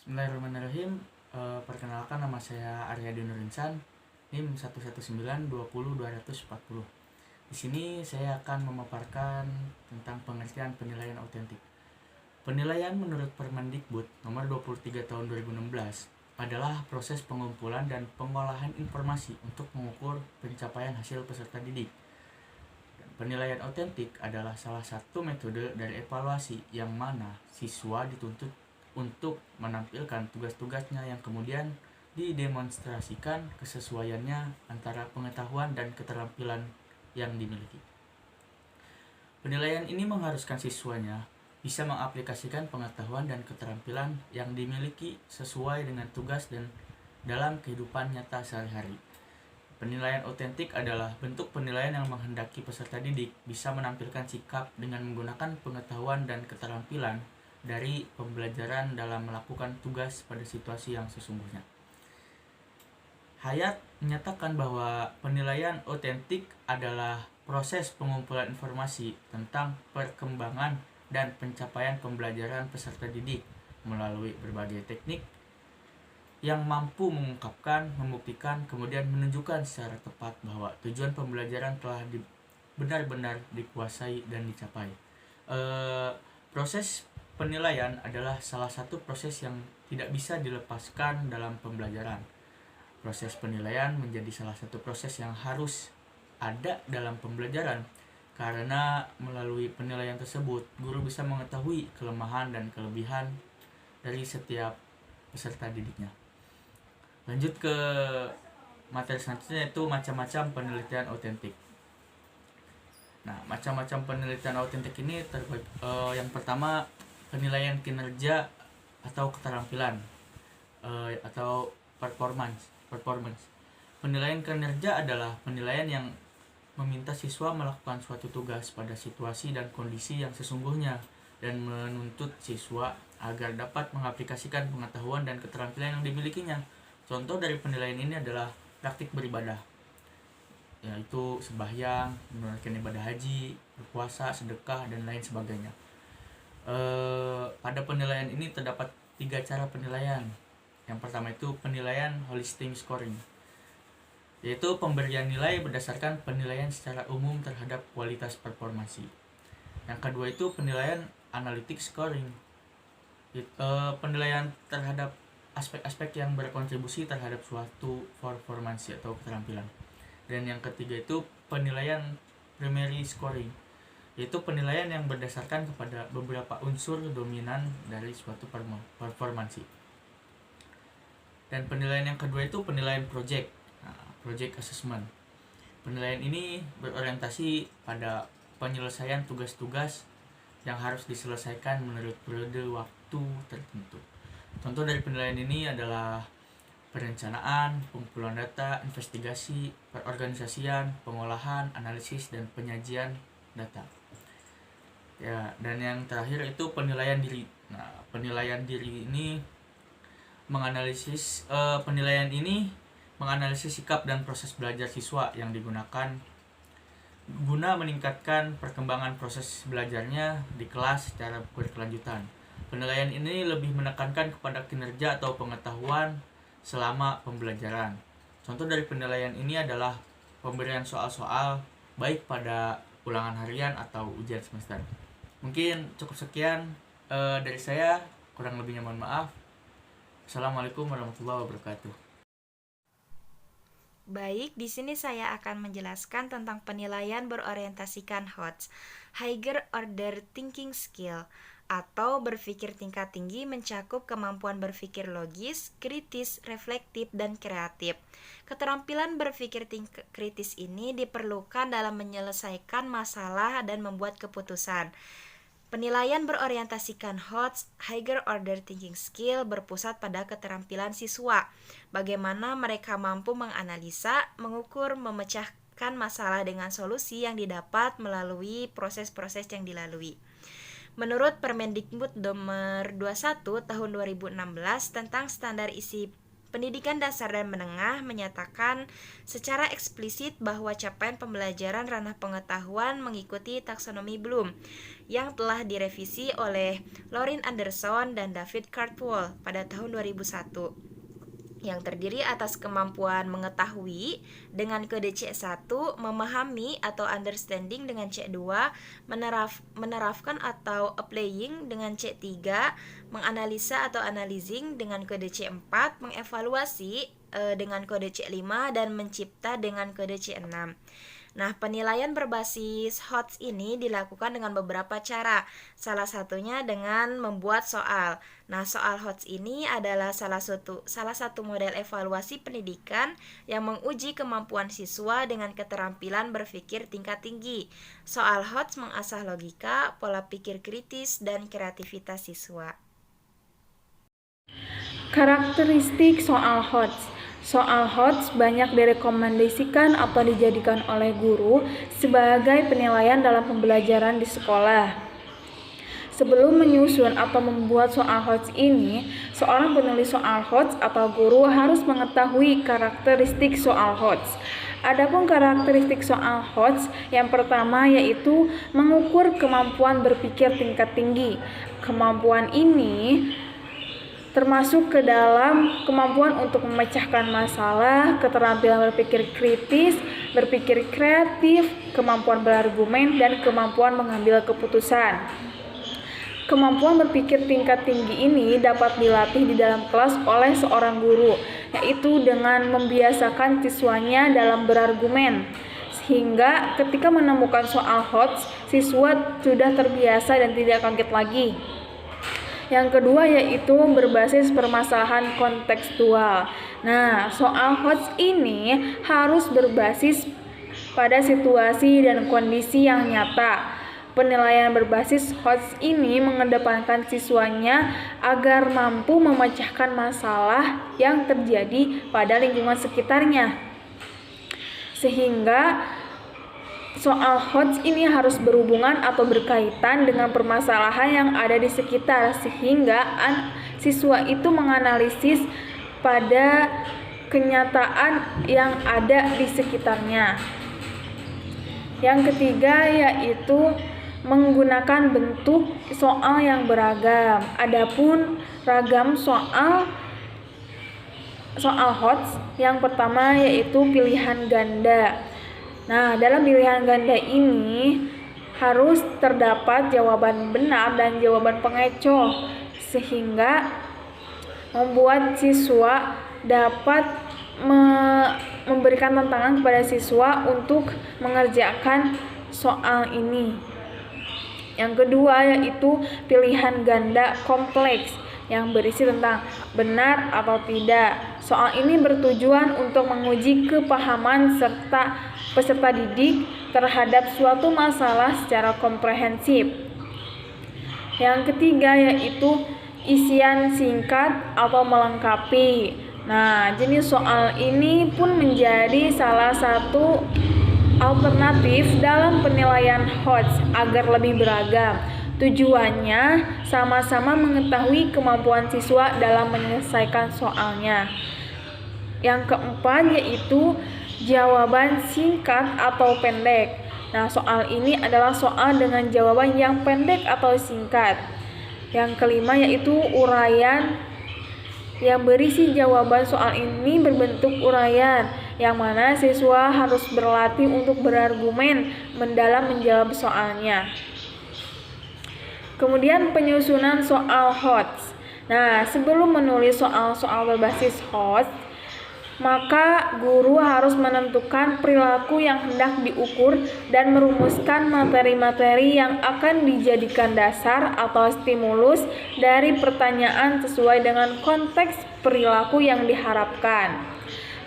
Bismillahirrahmanirrahim. Perkenalkan, nama saya Aryadi Nurinsan, NIM 11920200240. Di sini saya akan memaparkan tentang pengertian penilaian autentik. Penilaian menurut Permendikbud nomor 23 tahun 2016 adalah proses pengumpulan dan pengolahan informasi untuk mengukur pencapaian hasil peserta didik. Penilaian autentik adalah salah satu metode dari evaluasi yang mana siswa dituntut untuk menampilkan tugas-tugasnya yang kemudian didemonstrasikan kesesuaiannya antara pengetahuan dan keterampilan yang dimiliki. Penilaian ini mengharuskan siswanya bisa mengaplikasikan pengetahuan dan keterampilan yang dimiliki sesuai dengan tugas dan dalam kehidupan nyata sehari-hari. Penilaian autentik adalah bentuk penilaian yang menghendaki peserta didik bisa menampilkan sikap dengan menggunakan pengetahuan dan keterampilan dari pembelajaran dalam melakukan tugas pada situasi yang sesungguhnya. Hayat menyatakan bahwa penilaian autentik adalah proses pengumpulan informasi tentang perkembangan dan pencapaian pembelajaran peserta didik melalui berbagai teknik yang mampu mengungkapkan, membuktikan, kemudian menunjukkan secara tepat bahwa tujuan pembelajaran telah benar-benar dikuasai dan dicapai. Proses penilaian adalah salah satu proses yang tidak bisa dilepaskan dalam pembelajaran. Proses penilaian menjadi salah satu proses yang harus ada dalam pembelajaran, karena melalui penilaian tersebut, guru bisa mengetahui kelemahan dan kelebihan dari setiap peserta didiknya. Lanjut ke materi selanjutnya, yaitu macam-macam penelitian autentik. Nah, macam-macam penelitian autentik ini yang pertama, penilaian kinerja atau keterampilan atau performance. Penilaian kinerja adalah penilaian yang meminta siswa melakukan suatu tugas pada situasi dan kondisi yang sesungguhnya dan menuntut siswa agar dapat mengaplikasikan pengetahuan dan keterampilan yang dimilikinya. Contoh dari penilaian ini adalah praktik beribadah, yaitu sembahyang, menunaikan ibadah haji, berpuasa, sedekah, dan lain sebagainya. Pada penilaian ini terdapat 3 cara penilaian. Yang pertama itu penilaian holistic scoring, yaitu pemberian nilai berdasarkan penilaian secara umum terhadap kualitas performansi. Yang kedua itu penilaian analytic scoring, penilaian terhadap aspek-aspek yang berkontribusi terhadap suatu performansi atau keterampilan. Dan yang ketiga itu penilaian primary scoring, yaitu penilaian yang berdasarkan kepada beberapa unsur dominan dari suatu performansi. Dan penilaian yang kedua itu penilaian project assessment. Penilaian ini berorientasi pada penyelesaian tugas-tugas yang harus diselesaikan menurut periode waktu tertentu. Contoh dari penilaian ini adalah perencanaan, pengumpulan data, investigasi, perorganisasian, pengolahan, analisis, dan penyajian data. Ya, dan yang terakhir itu penilaian diri. Nah, penilaian diri ini menganalisis sikap dan proses belajar siswa yang digunakan guna meningkatkan perkembangan proses belajarnya di kelas secara berkelanjutan. Penilaian ini lebih menekankan kepada kinerja atau pengetahuan selama pembelajaran. Contoh dari penilaian ini adalah pemberian soal-soal baik pada ulangan harian atau ujian semester. Mungkin cukup sekian dari saya, kurang lebihnya mohon maaf. Assalamualaikum warahmatullahi wabarakatuh. Baik, di sini saya akan menjelaskan tentang penilaian berorientasikan HOTS, Higher Order Thinking Skill, atau berpikir tingkat tinggi mencakup kemampuan berpikir logis, kritis, reflektif, dan kreatif. Keterampilan berpikir kritis ini diperlukan dalam menyelesaikan masalah dan membuat keputusan. Penilaian berorientasikan HOTS, Higher Order Thinking Skill, berpusat pada keterampilan siswa, bagaimana mereka mampu menganalisa, mengukur, memecahkan masalah dengan solusi yang didapat melalui proses-proses yang dilalui. Menurut Permendikbud nomor 21 tahun 2016 tentang standar isi Pendidikan Dasar dan Menengah menyatakan secara eksplisit bahwa capaian pembelajaran ranah pengetahuan mengikuti taksonomi Bloom yang telah direvisi oleh Laurin Anderson dan David Cardwell pada tahun 2001, yang terdiri atas kemampuan mengetahui dengan kode C1, memahami atau understanding dengan C2, menerapkan atau applying dengan C3, menganalisa atau analyzing dengan kode C4, mengevaluasi dengan kode C5, dan mencipta dengan kode C6. Nah, penilaian berbasis HOTS ini dilakukan dengan beberapa cara. Salah satunya dengan membuat soal. Nah, soal HOTS ini adalah salah satu model evaluasi pendidikan yang menguji kemampuan siswa dengan keterampilan berpikir tingkat tinggi. Soal HOTS mengasah logika, pola pikir kritis, dan kreativitas siswa. Karakteristik soal HOTS. Soal HOTS banyak direkomendasikan atau dijadikan oleh guru sebagai penilaian dalam pembelajaran di sekolah. Sebelum menyusun atau membuat soal HOTS ini, seorang penulis soal HOTS atau guru harus mengetahui karakteristik soal HOTS. Adapun karakteristik soal HOTS, yang pertama yaitu mengukur kemampuan berpikir tingkat tinggi. Kemampuan ini termasuk ke dalam kemampuan untuk memecahkan masalah, keterampilan berpikir kritis, berpikir kreatif, kemampuan berargumen, dan kemampuan mengambil keputusan. Kemampuan berpikir tingkat tinggi ini dapat dilatih di dalam kelas oleh seorang guru, yaitu dengan membiasakan siswanya dalam berargumen, sehingga ketika menemukan soal HOTS, siswa sudah terbiasa dan tidak kaget lagi. Yang kedua yaitu berbasis permasalahan kontekstual. Nah, soal HOTS ini harus berbasis pada situasi dan kondisi yang nyata. Penilaian berbasis HOTS ini mengedepankan siswanya agar mampu memecahkan masalah yang terjadi pada lingkungan sekitarnya. Sehingga soal HOTS ini harus berhubungan atau berkaitan dengan permasalahan yang ada di sekitar, sehingga siswa itu menganalisis pada kenyataan yang ada di sekitarnya. Yang ketiga yaitu menggunakan bentuk soal yang beragam. Adapun ragam soal HOTS, yang pertama yaitu pilihan ganda. Nah, dalam pilihan ganda ini harus terdapat jawaban benar dan jawaban pengecoh, sehingga membuat siswa dapat memberikan tantangan kepada siswa untuk mengerjakan soal ini. Yang kedua yaitu pilihan ganda kompleks yang berisi tentang benar atau tidak. Soal ini bertujuan untuk menguji kepahaman peserta didik terhadap suatu masalah secara komprehensif. Yang ketiga yaitu isian singkat atau melengkapi. Nah, jenis soal ini pun menjadi salah satu alternatif dalam penilaian HOTS agar lebih beragam. Tujuannya sama-sama mengetahui kemampuan siswa dalam menyelesaikan soalnya. Yang keempat yaitu jawaban singkat atau pendek. Nah, soal ini adalah soal dengan jawaban yang pendek atau singkat. Yang kelima yaitu uraian, yang berisi jawaban soal ini berbentuk uraian, yang mana siswa harus berlatih untuk berargumen mendalam menjawab soalnya. Kemudian penyusunan soal HOTS. Nah, sebelum menulis soal-soal berbasis HOTS, maka guru harus menentukan perilaku yang hendak diukur dan merumuskan materi-materi yang akan dijadikan dasar atau stimulus dari pertanyaan sesuai dengan konteks perilaku yang diharapkan.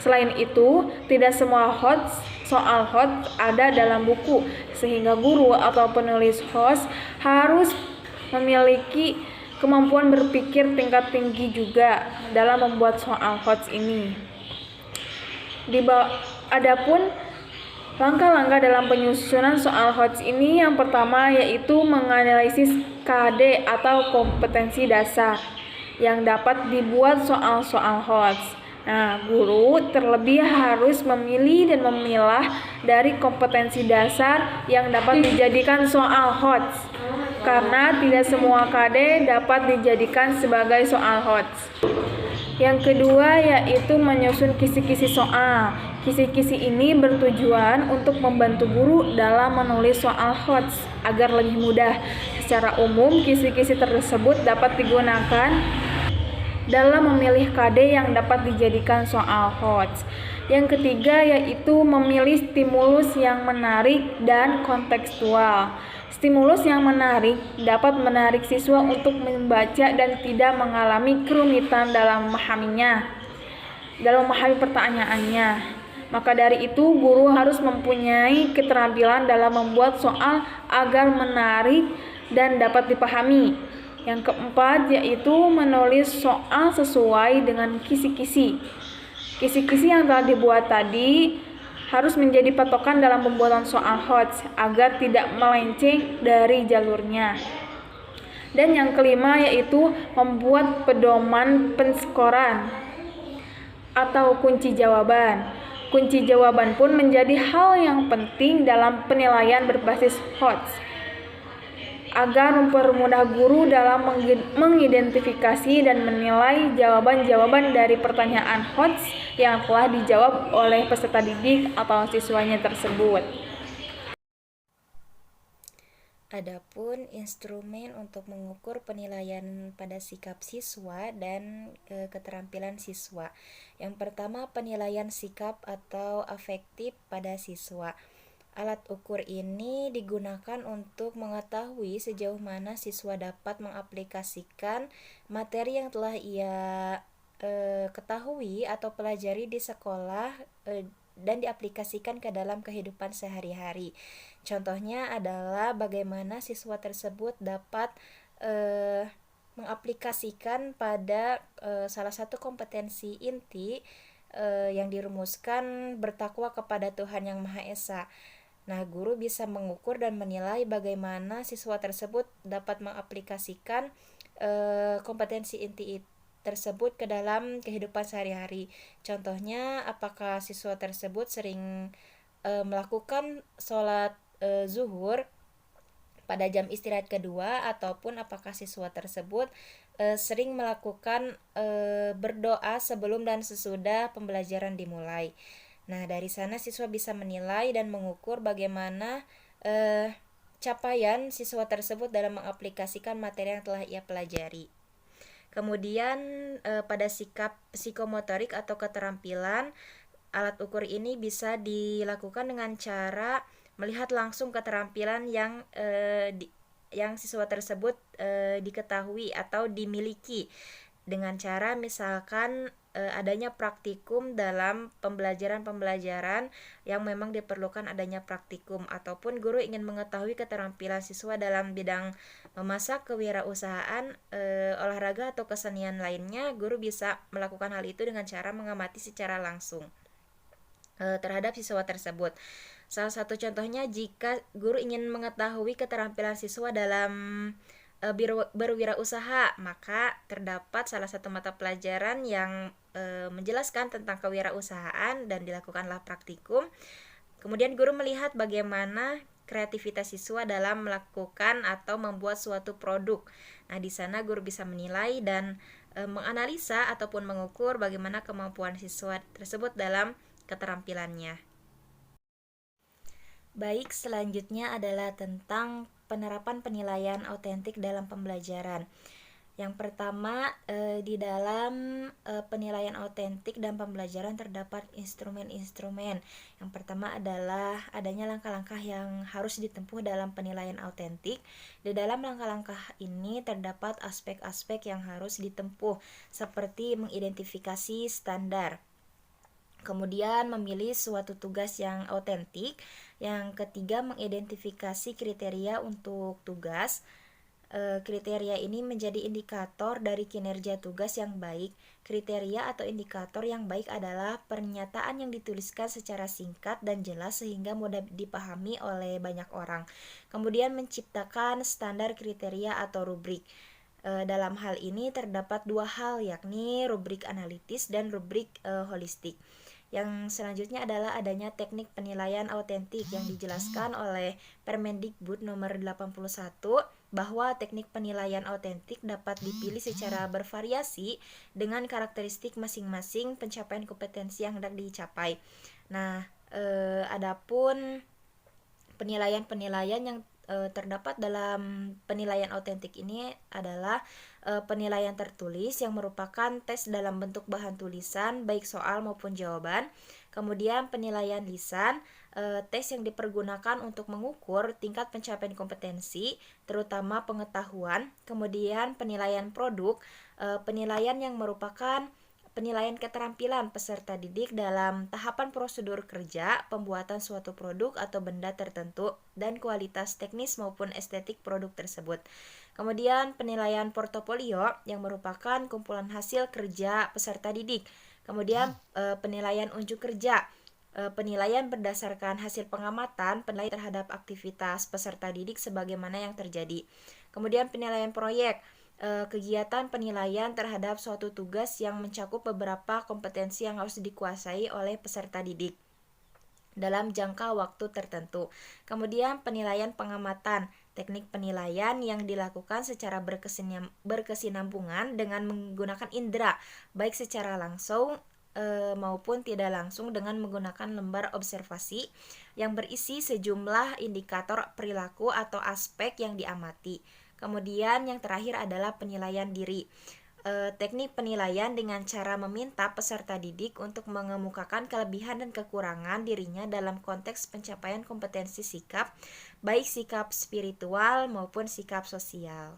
Selain itu, tidak semua soal HOTS ada dalam buku, sehingga guru atau penulis HOTS harus memiliki kemampuan berpikir tingkat tinggi juga dalam membuat soal HOTS ini. Adapun langkah-langkah dalam penyusunan soal HOTS ini, yang pertama yaitu menganalisis KD atau kompetensi dasar yang dapat dibuat soal-soal HOTS. Nah, guru terlebih harus memilih dan memilah dari kompetensi dasar yang dapat dijadikan soal HOTS, karena tidak semua KD dapat dijadikan sebagai soal HOTS. Yang kedua yaitu menyusun kisi-kisi soal. Kisi-kisi ini bertujuan untuk membantu guru dalam menulis soal HOTS agar lebih mudah. Secara umum, kisi-kisi tersebut dapat digunakan dalam memilih KD yang dapat dijadikan soal HOTS. Yang ketiga yaitu memilih stimulus yang menarik dan kontekstual. Stimulus yang menarik dapat menarik siswa untuk membaca dan tidak mengalami kerumitan dalam memahami pertanyaannya. Maka dari itu, guru harus mempunyai keterampilan dalam membuat soal agar menarik dan dapat dipahami. Yang keempat yaitu menulis soal sesuai dengan kisi-kisi. Kisi-kisi yang telah dibuat tadi harus menjadi patokan dalam pembuatan soal HOTS agar tidak melenceng dari jalurnya. Dan yang kelima yaitu membuat pedoman penskoran atau kunci jawaban. Kunci jawaban pun menjadi hal yang penting dalam penilaian berbasis HOTS agar mempermudah guru dalam mengidentifikasi dan menilai jawaban-jawaban dari pertanyaan HOTS yang telah dijawab oleh peserta didik atau siswanya tersebut. Adapun instrumen untuk mengukur penilaian pada sikap siswa dan keterampilan siswa. Yang pertama, penilaian sikap atau afektif pada siswa. Alat ukur ini digunakan untuk mengetahui sejauh mana siswa dapat mengaplikasikan materi yang telah ia ketahui atau pelajari di sekolah dan diaplikasikan ke dalam kehidupan sehari-hari. Contohnya adalah bagaimana siswa tersebut dapat mengaplikasikan pada salah satu kompetensi inti yang dirumuskan bertakwa kepada Tuhan Yang Maha Esa. Nah, guru bisa mengukur dan menilai bagaimana siswa tersebut dapat mengaplikasikan kompetensi inti tersebut ke dalam kehidupan sehari-hari. Contohnya, apakah siswa tersebut sering melakukan sholat zuhur pada jam istirahat kedua, ataupun apakah siswa tersebut sering melakukan berdoa sebelum dan sesudah pembelajaran dimulai. Nah, dari sana siswa bisa menilai dan mengukur bagaimana capaian siswa tersebut dalam mengaplikasikan materi yang telah ia pelajari. Kemudian pada sikap psikomotorik atau keterampilan, alat ukur ini bisa dilakukan dengan cara melihat langsung keterampilan yang siswa tersebut diketahui atau dimiliki dengan cara misalkan adanya praktikum dalam pembelajaran yang memang diperlukan adanya praktikum, ataupun guru ingin mengetahui keterampilan siswa dalam bidang memasak, kewirausahaan, olahraga atau kesenian lainnya. Guru bisa melakukan hal itu dengan cara mengamati secara langsung terhadap siswa tersebut. Salah satu contohnya, jika guru ingin mengetahui keterampilan siswa dalam berwirausaha, maka terdapat salah satu mata pelajaran yang menjelaskan tentang kewirausahaan dan dilakukanlah praktikum. Kemudian guru melihat bagaimana kreativitas siswa dalam melakukan atau membuat suatu produk. Nah, di sana guru bisa menilai dan menganalisa ataupun mengukur bagaimana kemampuan siswa tersebut dalam keterampilannya. Baik, selanjutnya adalah tentang penerapan penilaian autentik dalam pembelajaran. Yang pertama, di dalam penilaian autentik dan pembelajaran terdapat instrumen-instrumen. Yang pertama adalah adanya langkah-langkah yang harus ditempuh dalam penilaian autentik. Di dalam langkah-langkah ini terdapat aspek-aspek yang harus ditempuh, seperti mengidentifikasi standar, kemudian memilih suatu tugas yang autentik. Yang ketiga, mengidentifikasi kriteria untuk tugas. Kriteria ini menjadi indikator dari kinerja tugas yang baik. Kriteria atau indikator yang baik adalah pernyataan yang dituliskan secara singkat dan jelas sehingga mudah dipahami oleh banyak orang. Kemudian menciptakan standar kriteria atau rubrik. Dalam hal ini terdapat dua hal, yakni rubrik analitis dan rubrik holistik. Yang selanjutnya adalah adanya teknik penilaian autentik yang dijelaskan oleh Permendikbud nomor 81 bahwa teknik penilaian autentik dapat dipilih secara bervariasi dengan karakteristik masing-masing pencapaian kompetensi yang hendak dicapai. Nah, adapun penilaian-penilaian yang terdapat dalam penilaian autentik ini adalah penilaian tertulis yang merupakan tes dalam bentuk bahan tulisan baik soal maupun jawaban. Kemudian penilaian lisan, tes yang dipergunakan untuk mengukur tingkat pencapaian kompetensi terutama pengetahuan. Kemudian penilaian produk, penilaian yang merupakan penilaian keterampilan peserta didik dalam tahapan prosedur kerja, pembuatan suatu produk atau benda tertentu, dan kualitas teknis maupun estetik produk tersebut. Kemudian penilaian portofolio yang merupakan kumpulan hasil kerja peserta didik. Kemudian penilaian unjuk kerja, penilaian berdasarkan hasil pengamatan penilaian terhadap aktivitas peserta didik sebagaimana yang terjadi. Kemudian penilaian proyek, kegiatan penilaian terhadap suatu tugas yang mencakup beberapa kompetensi yang harus dikuasai oleh peserta didik dalam jangka waktu tertentu. Kemudian penilaian pengamatan, teknik penilaian yang dilakukan secara berkesinambungan dengan menggunakan indera, baik secara langsung maupun tidak langsung dengan menggunakan lembar observasi yang berisi sejumlah indikator perilaku atau aspek yang diamati. Kemudian yang terakhir adalah penilaian diri. Teknik penilaian dengan cara meminta peserta didik untuk mengemukakan kelebihan dan kekurangan dirinya dalam konteks pencapaian kompetensi sikap, baik sikap spiritual maupun sikap sosial.